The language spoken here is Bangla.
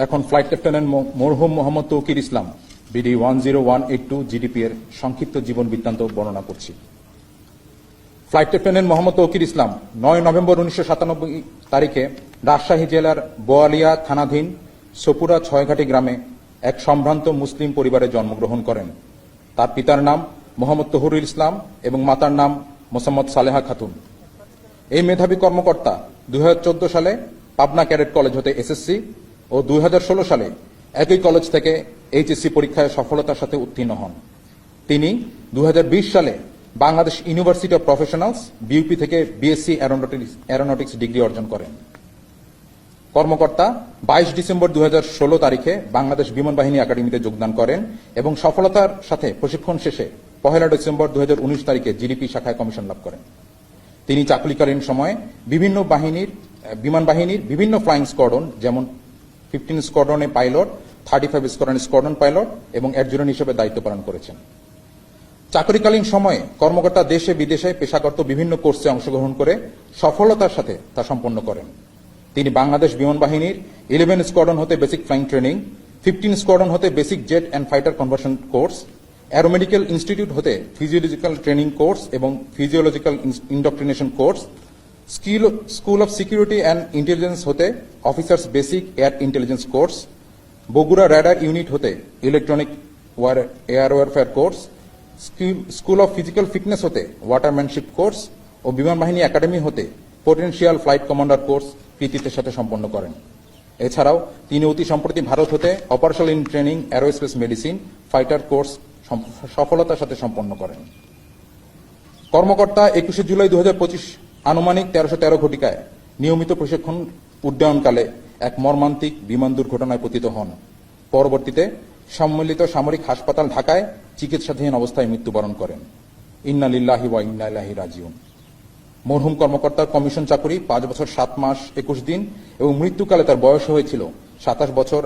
এখন ফ্লাইট লেফটেন্যান্ট মরহুম মোহাম্মদ তৌকির ইসলাম বিডি 10182 জিডিপি এর সংক্ষিপ্ত জীবন বৃত্তান্ত বর্ণনা করছি। ফ্লাইট লেফটেন্যান্ট মোহাম্মদ তৌকির ইসলাম 9 নভেম্বর 1997 তারিখে রাজশাহী জেলার বোয়ালিয়া থানাধীন সপুরা ছয়ঘাটি গ্রামে এক সম্ভ্রান্ত মুসলিম পরিবারে জন্মগ্রহণ করেন। তার পিতার নাম মোহাম্মদ তহুরুল ইসলাম এবং মাতার নাম মোসাম্মদ সালেহা খাতুন। এই মেধাবী কর্মকর্তা 2014 সালে পাবনা ক্যাডেট কলেজ হতে এসএসসি ও 2016 সালে একই কলেজ থেকে এইচএসসি পরীক্ষায় সফলতার সাথে উত্তীর্ণ হন। তিনি 2020 সালে Bangladesh university of professionals BUP থেকে বিএসসি অ্যারোনটিক্স ডিগ্রি অর্জন করেন। কর্মকর্তা 22 ডিসেম্বর 2016 তারিখে বাংলাদেশ বিমান বাহিনী একাডেমিতে যোগদান করেন এবং সফলতার সাথে প্রশিক্ষণ শেষে 1 ডিসেম্বর 2019 তারিখে জিডিপি শাখায় কমিশন লাভ করেন। তিনি চাকরিকালীন সময়ে বিমান বাহিনীর বিভিন্ন ফ্লাইং স্কোয়াড্রন যেমন 15 স্কোয়াড্রনে পাইলট, 35 স্কোয়াড্রন পাইলট এবং অ্যাডজুটেন্ট হিসেবে দায়িত্ব পালন করেছেন। চাকরিকালীন সময়ে কর্মকর্তা দেশে বিদেশে পেশাগত বিভিন্ন কোর্সে অংশগ্রহণ করে সফলতার সাথে তা সম্পন্ন করেন। তিনি বাংলাদেশ বিমান বাহিনীর 11 স্কোয়াড্রন হতে বেসিক ফ্লাইং ট্রেনিং, 15 স্কোয়াড্রন হতে basic jet and fighter conversion course, aeromedical institute হতে ফিজিওলজিক্যাল ট্রেনিং কোর্স এবং physiological indoctrination course, school of security and intelligence হতে officers basic air intelligence course, Bogura radar unit হতে electronic air warfare course, school of physical fitness হতে ওয়াটারম্যানশিপ কোর্স ও বিমান বাহিনী একাডেমি হতে পোটেনশিয়াল ফ্লাইট কমান্ডার কোর্স কৃতিত্বের সাথে সম্পন্ন করেন। এছাড়াও তিনি অতি সম্প্রতি ভারত হতে operational in training aerospace medicine fighter course সফলতার সাথে সম্পন্ন করেন। কর্মকর্তা 21 জুলাই 2025 আনুমানিক 1313 ঘটিকায় নিয়মিত প্রশিক্ষণ উড্ডয়নকালে এক মর্মান্তিক বিমান দুর্ঘটনায় পতিত হন। পরবর্তীতে সম্মিলিত সামরিক হাসপাতাল ঢাকায় চিকিৎসাধীন অবস্থায় মৃত্যুবরণ করেন। ইন্না লিল্লাহি ওয়া ইন্না ইলাইহি রাজিউন। মরহুম কর্মকর্তার কমিশন চাকরি 5 বছর 7 মাস 21 দিন এবং মৃত্যুকালে তার বয়স হয়েছিল 27 বছর